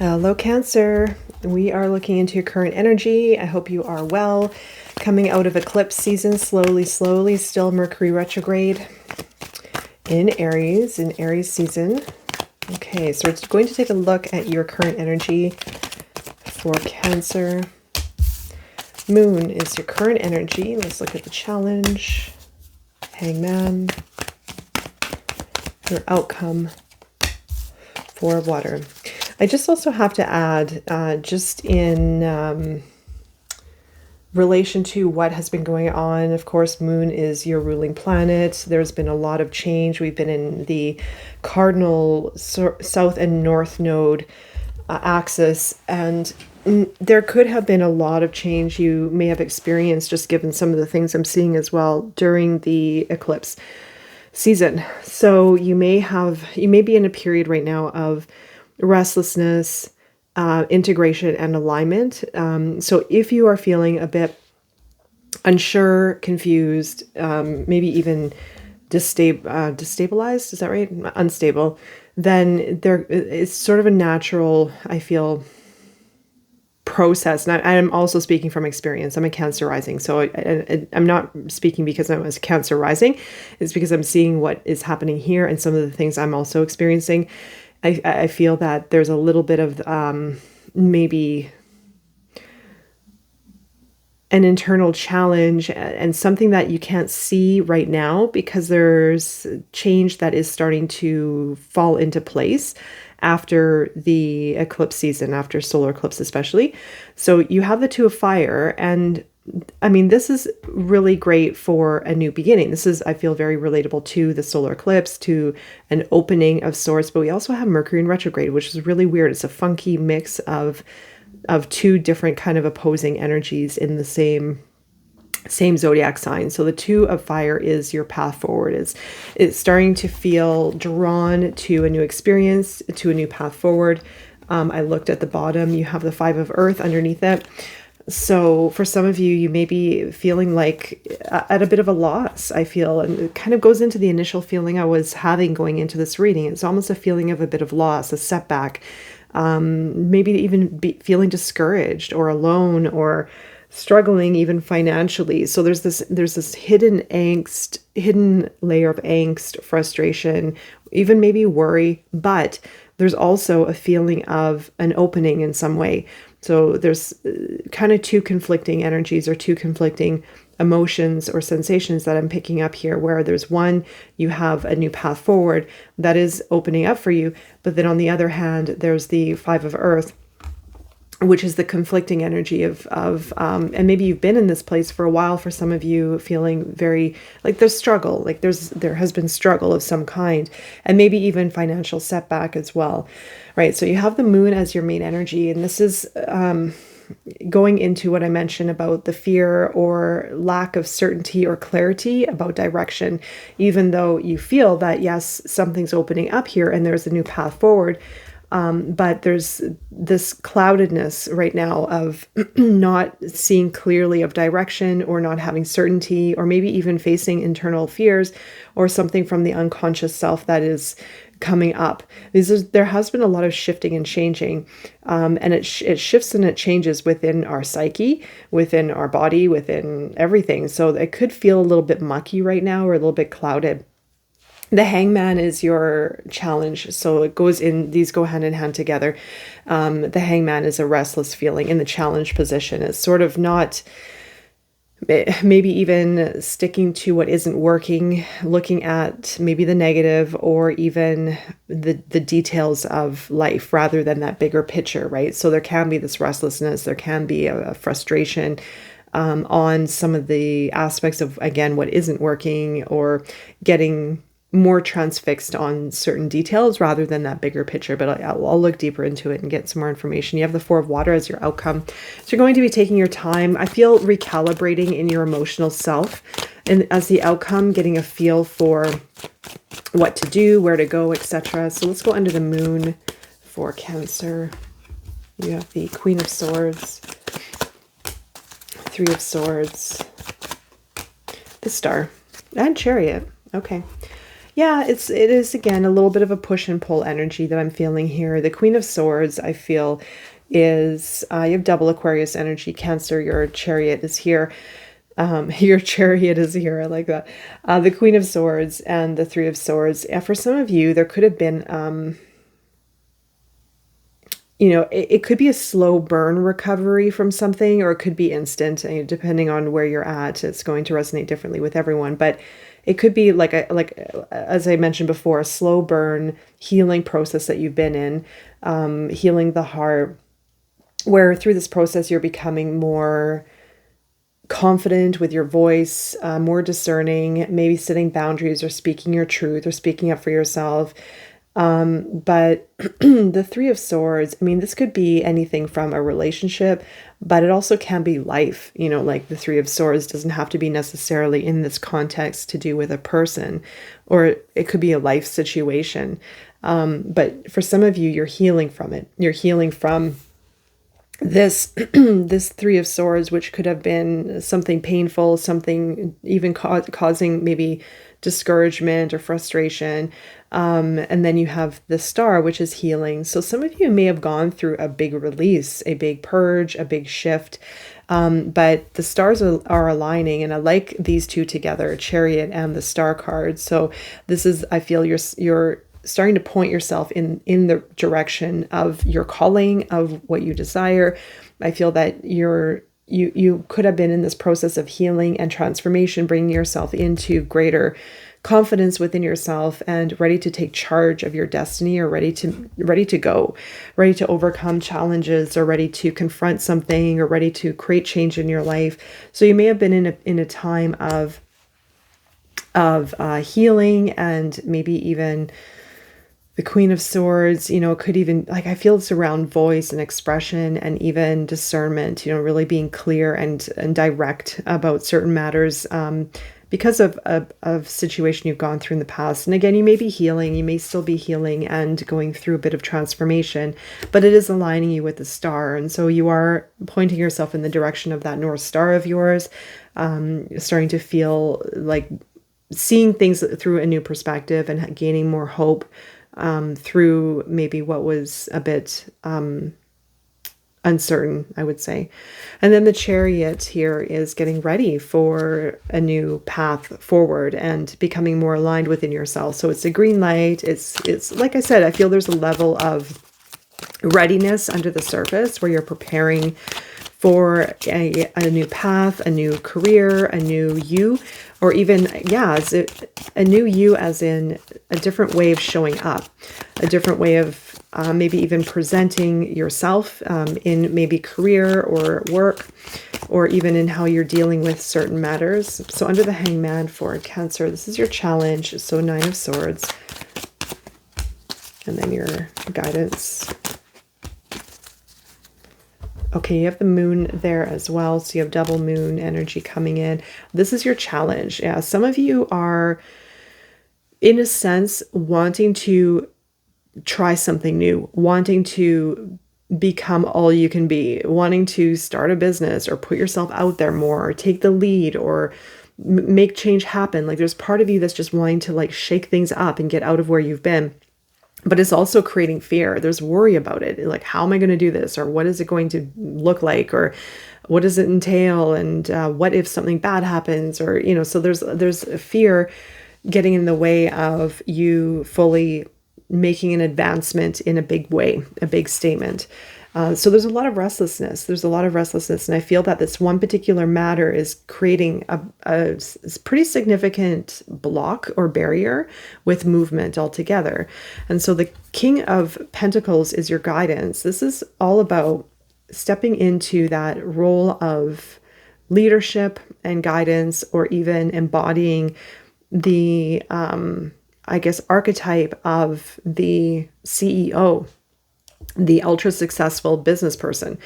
Hello, Cancer. We are looking into your current energy. I hope you are well. Coming out of eclipse season, slowly, still Mercury retrograde in Aries season. Okay, so we're going to take a look at your current energy for Cancer. Moon is your current energy. Let's look at the challenge. Hangman. Your outcome for water. I just also have to add, just in relation to what has been going on, of course, Moon is your ruling planet. There's been a lot of change. We've been in the cardinal south and north node axis, and there could have been a lot of change you may have experienced, just given some of the things I'm seeing as well during the eclipse season. So you may be in a period right now of restlessness, integration, and alignment. So if you are feeling a bit unsure, confused, maybe even destabilized, is that right? Unstable, then there is sort of a natural, I feel, process. And I'm also speaking from experience. I'm a Cancer rising. So I'm not speaking because I'm a Cancer rising. It's because I'm seeing what is happening here and some of the things I'm also experiencing. I feel that there's a little bit of maybe an internal challenge and something that you can't see right now because there's change that is starting to fall into place after the eclipse season, after solar eclipse especially. So you have the Two of Fire, and I mean, this is really great for a new beginning. This is, I feel, very relatable to the solar eclipse, to an opening of sorts. But we also have Mercury in retrograde, which is really weird. It's a funky mix of two different kind of opposing energies in the same zodiac sign. So the Two of Fire is your path forward. It's starting to feel drawn to a new experience, to a new path forward. I looked at the bottom. You have the Five of Earth underneath it. So for some of you, you may be feeling like at a bit of a loss, I feel, and it kind of goes into the initial feeling I was having going into this reading. It's almost a feeling of a bit of loss, a setback, maybe even feeling discouraged or alone or struggling even financially. So there's this hidden angst, hidden layer of angst, frustration, even maybe worry, but there's also a feeling of an opening in some way. So there's kind of two conflicting energies or two conflicting emotions or sensations that I'm picking up here, where there's one, you have a new path forward that is opening up for you. But then on the other hand, there's the Five of Earth, which is the conflicting energy of and maybe you've been in this place for a while. For some of you, feeling very like there's struggle, like there has been struggle of some kind, and maybe even financial setback as well, right? So you have the Moon as your main energy, and this is going into what I mentioned about the fear or lack of certainty or clarity about direction. Even though you feel that yes, something's opening up here and there's a new path forward. But there's this cloudedness right now of not seeing clearly of direction, or not having certainty, or maybe even facing internal fears or something from the unconscious self that is coming up. There has been a lot of shifting and changing, and it shifts and it changes within our psyche, within our body, within everything. So it could feel a little bit mucky right now, or a little bit clouded. The Hangman is your challenge. So these go hand in hand together. The Hangman is a restless feeling in the challenge position. It's sort of not, maybe even sticking to what isn't working, looking at maybe the negative or even the details of life rather than that bigger picture, right? So there can be this restlessness, there can be a frustration on some of the aspects of, again, what isn't working, or getting more transfixed on certain details rather than that bigger picture. But I'll look deeper into it and get some more information. You have the Four of Water as your outcome. So you're going to be taking your time. I feel recalibrating in your emotional self, and as the outcome, getting a feel for what to do, where to go, etc. So let's go under the Moon for Cancer. You have the Queen of Swords, Three of Swords, the Star, and Chariot. Okay. Yeah, it is again a little bit of a push and pull energy that I'm feeling here. The Queen of Swords, I feel, is you have double Aquarius energy, Cancer. Your chariot is here. Your chariot is here. I like that. The Queen of Swords and the Three of Swords. For some of you, there could have been, it could be a slow burn recovery from something, or it could be instant, depending on where you're at. It's going to resonate differently with everyone, but it could be as I mentioned before, a slow burn healing process that you've been in, healing the heart, where through this process you're becoming more confident with your voice, more discerning, maybe setting boundaries or speaking your truth or speaking up for yourself. But the Three of Swords, I mean, this could be anything from a relationship, but it also can be life. Like the Three of Swords doesn't have to be necessarily in this context to do with a person, or it could be a life situation. But for some of you, you're healing from it. You're healing from this this Three of Swords, which could have been something painful, something even causing maybe discouragement or frustration. And then you have the Star, which is healing. So some of you may have gone through a big release, a big purge, a big shift. But the stars are aligning, and I like these two together, Chariot and the Star card. So this is, I feel you're starting to point yourself in the direction of your calling, of what you desire. I feel that you could have been in this process of healing and transformation, bringing yourself into greater confidence within yourself and ready to take charge of your destiny, or ready to go, ready to overcome challenges, or ready to confront something, or ready to create change in your life. So you may have been in a time of healing, and maybe even the Queen of Swords, could even, I feel it's around voice and expression and even discernment, really being clear and direct about certain matters, because of a situation you've gone through in the past. And again, you may be healing, you may still be healing and going through a bit of transformation, but it is aligning you with the Star. And so you are pointing yourself in the direction of that North Star of yours, starting to feel like seeing things through a new perspective and gaining more hope, through maybe what was a bit uncertain, I would say. And then the Chariot here is getting ready for a new path forward and becoming more aligned within yourself. So it's a green light. It's like I said, I feel there's a level of readiness under the surface where you're preparing for a new path, a new career, a new you, or even, a new you as in a different way of showing up, a different way of maybe even presenting yourself in maybe career or work, or even in how you're dealing with certain matters. So under the Hangman for Cancer, this is your challenge. So Nine of Swords, and then your guidance. Okay, you have the moon there as well. So you have double moon energy coming in. This is your challenge. Yeah, some of you are, in a sense, wanting to try something new, wanting to become all you can be, wanting to start a business or put yourself out there more, or take the lead, or make change happen. Like there's part of you that's just wanting to shake things up and get out of where you've been. But it's also creating fear. There's worry about it. Like, how am I going to do this? Or what is it going to look like? Or what does it entail? And what if something bad happens? Or, so there's a fear getting in the way of you fully making an advancement in a big way, a big statement. So there's a lot of restlessness. And I feel that this one particular matter is creating a pretty significant block or barrier with movement altogether. And so the King of Pentacles is your guidance. This is all about stepping into that role of leadership and guidance, or even embodying the, archetype of the CEO, the ultra successful business person.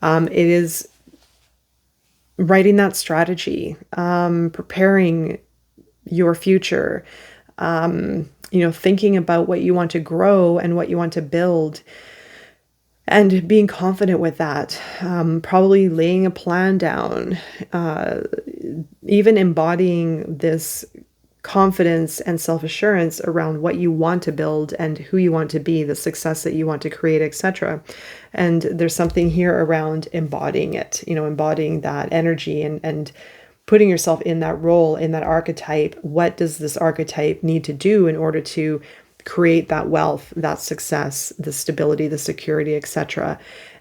It is writing that strategy, preparing your future, thinking about what you want to grow and what you want to build, and being confident with that, probably laying a plan down, even embodying this confidence and self-assurance around what you want to build and who you want to be, the success that you want to create, etc. And there's something here around embodying it, embodying that energy and putting yourself in that role, in that archetype. What does this archetype need to do in order to create that wealth, that success, the stability, the security, etc.?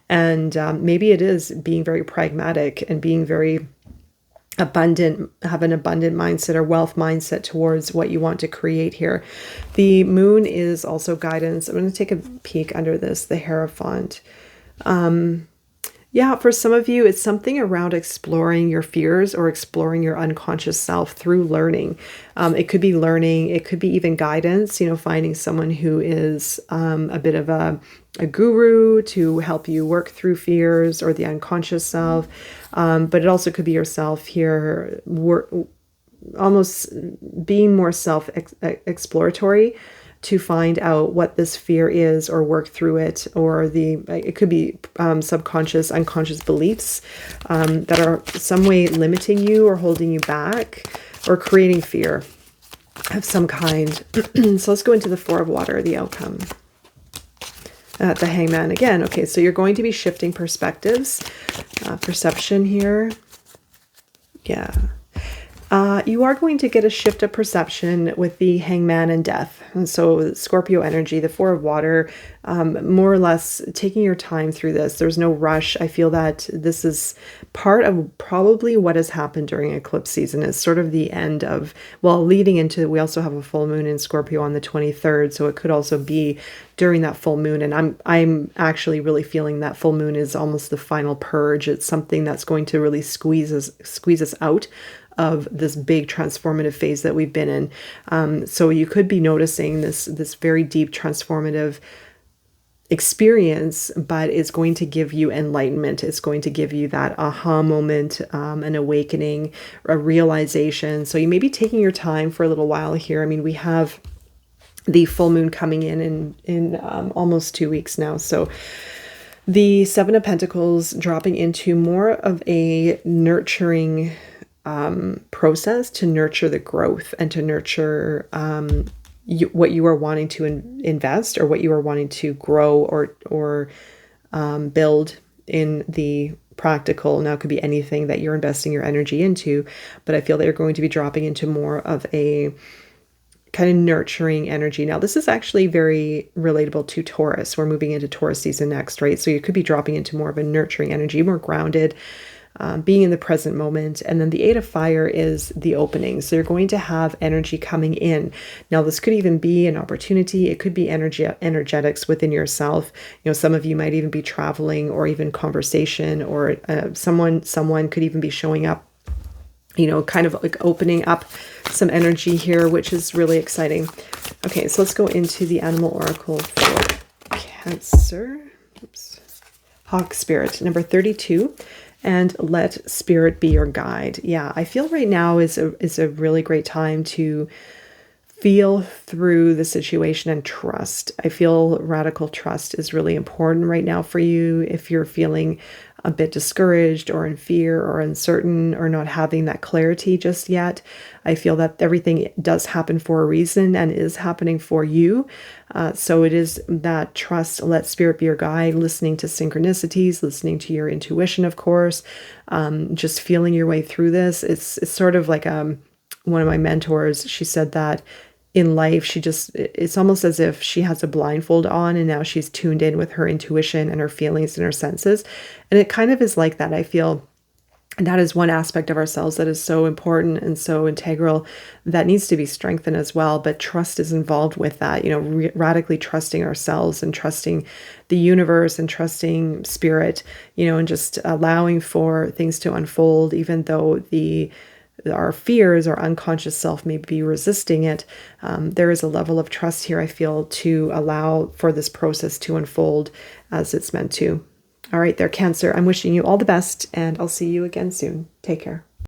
And maybe it is being very pragmatic and being very abundant, have an abundant mindset or wealth mindset towards what you want to create here. The moon is also guidance. I'm going to take a peek under this, the Hierophant. Yeah, for some of you, it's something around exploring your fears or exploring your unconscious self through learning. It could be learning, it could be even guidance, finding someone who is a bit of a guru to help you work through fears or the unconscious self. But it also could be yourself here, almost being more self-exploratory to find out what this fear is or work through it, or it could be subconscious, unconscious beliefs that are some way limiting you or holding you back or creating fear of some kind. So let's go into the Four of Water, the outcome. The Hangman again. Okay, so you're going to be shifting perspectives, perception here. Yeah. You are going to get a shift of perception with the Hangman and Death. And so Scorpio energy, the Four of Water, more or less taking your time through this. There's no rush. I feel that this is part of probably what has happened during eclipse season. It's sort of the end of, well, leading into, we also have a full moon in Scorpio on the 23rd. So it could also be during that full moon. And I'm actually really feeling that full moon is almost the final purge. It's something that's going to really squeeze us out of this big transformative phase that we've been in. So you could be noticing this very deep transformative experience, but it's going to give you enlightenment. It's going to give you that aha moment, an awakening, a realization. So you may be taking your time for a little while here. I mean, we have the full moon coming in almost 2 weeks now. So the Seven of Pentacles dropping into more of a nurturing process to nurture the growth and to nurture what you are wanting to invest or what you are wanting to grow or build in the practical. Now it could be anything that you're investing your energy into, but I feel that you're going to be dropping into more of a kind of nurturing energy. Now this is actually very relatable to Taurus. We're moving into Taurus season next, right? So you could be dropping into more of a nurturing energy, more grounded, being in the present moment. And then the Eight of Fire is the opening. So you're going to have energy coming in. Now, this could even be an opportunity. It could be energetics within yourself. Some of you might even be traveling or even conversation, or someone could even be showing up, kind of like opening up some energy here, which is really exciting. Okay, so let's go into the Animal Oracle for Cancer. Oops. Hawk Spirit, number 32. And let spirit be your guide. Yeah, I feel right now is a really great time to feel through the situation and trust. I feel radical trust is really important right now for you. If you're feeling a bit discouraged or in fear or uncertain or not having that clarity just yet, I feel that everything does happen for a reason and is happening for you. So it is that trust, let spirit be your guide, listening to synchronicities, listening to your intuition, of course, just feeling your way through this. It's sort of like one of my mentors, she said that in life, it's almost as if she has a blindfold on and now she's tuned in with her intuition and her feelings and her senses. And it kind of is like that. I feel that is one aspect of ourselves that is so important and so integral that needs to be strengthened as well. But trust is involved with that, radically trusting ourselves and trusting the universe and trusting spirit, and just allowing for things to unfold, even though our fears, our unconscious self may be resisting it. There is a level of trust here, I feel, to allow for this process to unfold as it's meant to. All right, there, Cancer. I'm wishing you all the best, and I'll see you again soon. Take care.